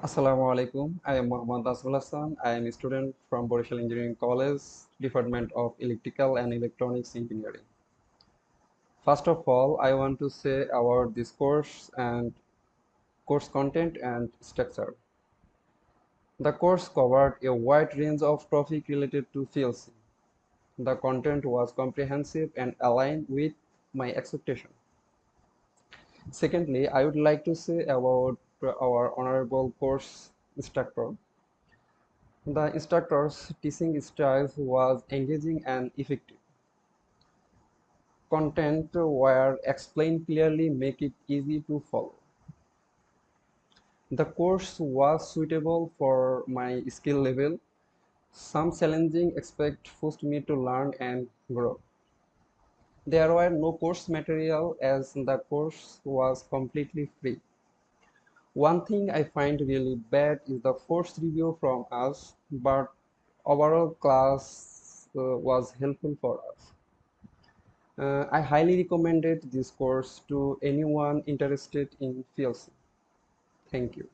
Assalamu alaikum. I am Muhammad Asrul Hassan. I am a student from Borishal Engineering College, Department of Electrical and Electronics Engineering. First of all, I want to say about this course and course content and structure. The course covered a wide range of topics related to PLC. The content was comprehensive and aligned with my expectation. Secondly, I would like to say about our honorable course instructor. The instructor's teaching style was engaging and effective. Content were explained clearly, make it easy to follow. The course was suitable for my skill level. Some challenging aspects forced me to learn and grow. There were no course material as the course was completely free. One thing I find really bad is the forced review from us, but overall class was helpful for us. I highly recommended this course to anyone interested in PLC. Thank you.